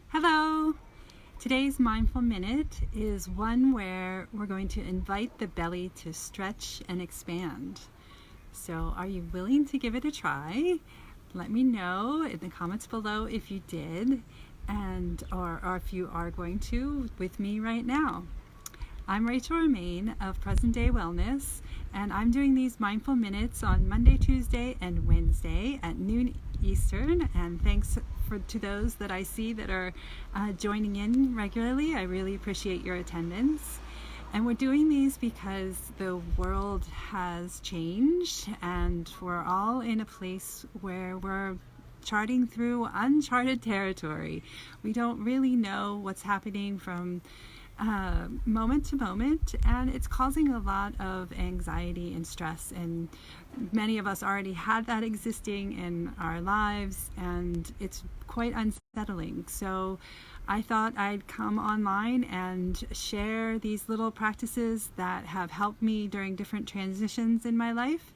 Hello! Today's Mindful Minute is one where we're going to invite the belly to stretch and expand. So are you willing to give it a try? Let me know in the comments below if you did or if you are going to with me right now. I'm Rachel Romaine of Present Day Wellness, and I'm doing these Mindful Minutes on Monday, Tuesday, and Wednesday at noon Eastern. And thanks to those that I see that are joining in regularly. I really appreciate your attendance. And we're doing these because the world has changed, and we're all in a place where we're charting through uncharted territory. We don't really know what's happening from moment to moment, and it's causing a lot of anxiety and stress, and many of us already had that existing in our lives, and it's quite unsettling. So I thought I'd come online and share these little practices that have helped me during different transitions in my life.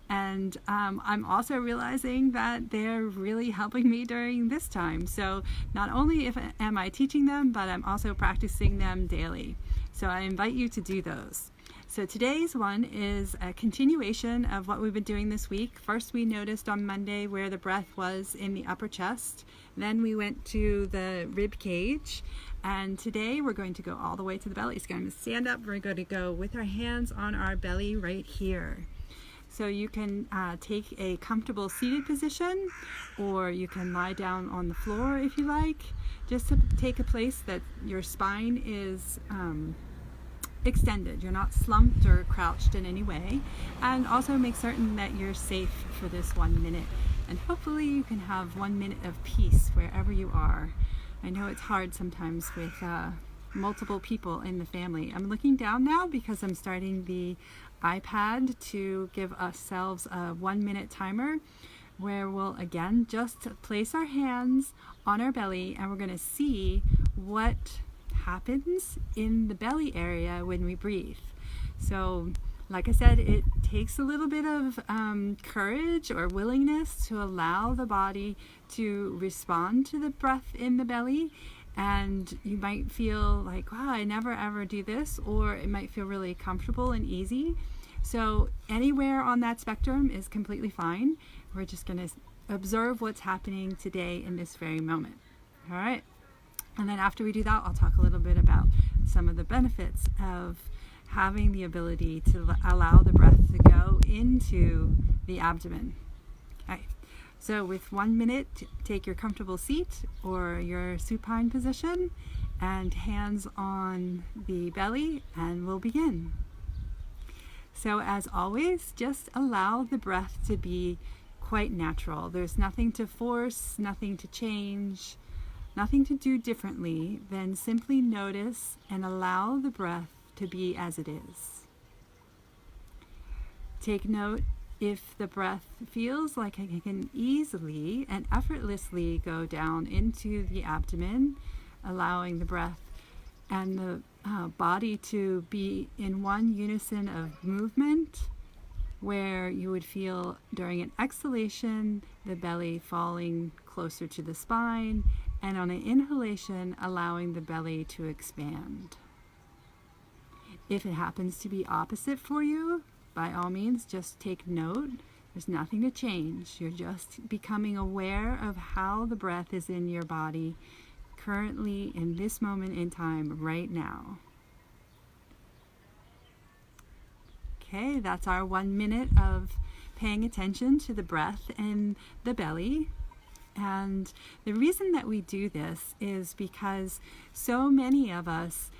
And I'm also realizing that they're really helping me during this time. So not only am I teaching them, but I'm also practicing them daily. So I invite you to do those. So today's one is a continuation of what we've been doing this week. First, we noticed on Monday where the breath was in the upper chest. Then we went to the rib cage. And today we're going to go all the way to the belly. So I'm going to stand up. We're going to go with our hands on our belly right here. So you can take a comfortable seated position, or you can lie down on the floor if you like. Just to take a place that your spine is extended. You're not slumped or crouched in any way. And also make certain that you're safe for this 1 minute. And hopefully you can have 1 minute of peace wherever you are. I know it's hard sometimes with multiple people in the family. I'm looking down now because I'm starting the iPad to give ourselves a 1 minute timer where we'll again just place our hands on our belly, and we're going to see what happens in the belly area when we breathe. So like I said, it takes a little bit of courage or willingness to allow the body to respond to the breath in the belly. And you might feel like, wow, I never ever do this, or it might feel really comfortable and easy. So anywhere on that spectrum is completely fine. We're just going to observe what's happening today in this very moment. All right. And then after we do that, I'll talk a little bit about some of the benefits of having the ability to allow the breath to go into the abdomen. Okay. So with 1 minute, take your comfortable seat or your supine position and hands on the belly, and we'll begin. So as always, just allow the breath to be quite natural. There's nothing to force, nothing to change, nothing to do differently than simply notice and allow the breath to be as it is. Take note if the breath feels like it can easily and effortlessly go down into the abdomen, allowing the breath and the body to be in one unison of movement, where you would feel during an exhalation the belly falling closer to the spine, and on an inhalation allowing the belly to expand. If it happens to be opposite for you, by all means, just take note. There's nothing to change. You're just becoming aware of how the breath is in your body currently in this moment in time right now. Okay, that's our 1 minute of paying attention to the breath in the belly. And the reason that we do this is because so many of us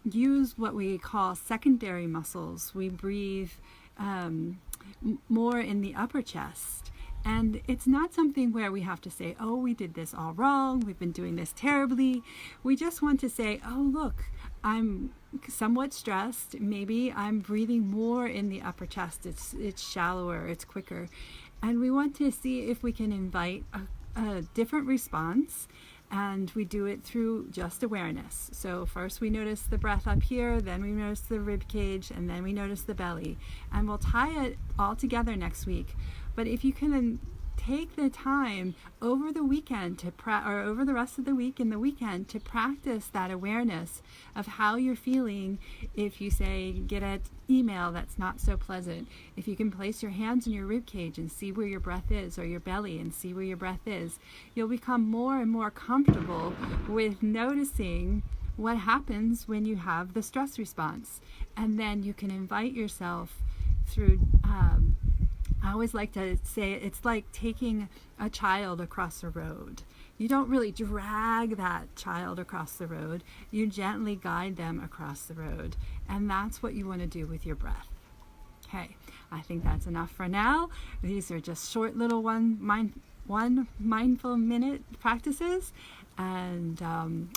use what we call secondary muscles. We breathe more in the upper chest. And it's not something where we have to say, oh, we did this all wrong, we've been doing this terribly. We just want to say, oh, look, I'm somewhat stressed. Maybe I'm breathing more in the upper chest. It's shallower, it's quicker. And we want to see if we can invite a different response. And we do it through just awareness. So first we notice the breath up here, then we notice the rib cage, and then we notice the belly. And we'll tie it all together next week. But if you can take the time over the weekend to or over the rest of the week and the weekend to practice that awareness of how you're feeling. If you say get an email that's not so pleasant, if you can place your hands in your rib cage and see where your breath is, or your belly and see where your breath is, you'll become more and more comfortable with noticing what happens when you have the stress response. And then you can invite yourself through I always like to say it's like taking a child across the road. You don't really drag that child across the road. You gently guide them across the road. And that's what you want to do with your breath. Okay, I think that's enough for now. These are just short little one mindful minute practices. And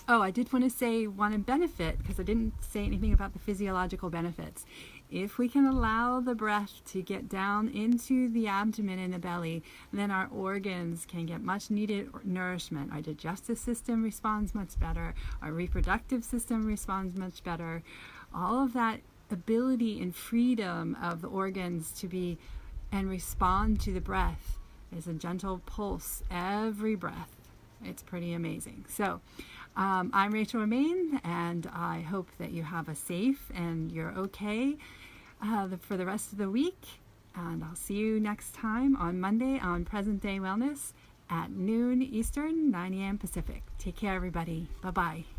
I did want to say one benefit, because I didn't say anything about the physiological benefits. If we can allow the breath to get down into the abdomen and the belly, then our organs can get much needed nourishment. Our digestive system responds much better. Our reproductive system responds much better. All of that ability and freedom of the organs to be and respond to the breath is a gentle pulse every breath. It's pretty amazing. So I'm Rachel Romaine, and I hope that you have a safe and you're okay for the rest of the week. And I'll see you next time on Monday on Present Day Wellness at noon Eastern, 9 a.m. Pacific. Take care, everybody. Bye-bye.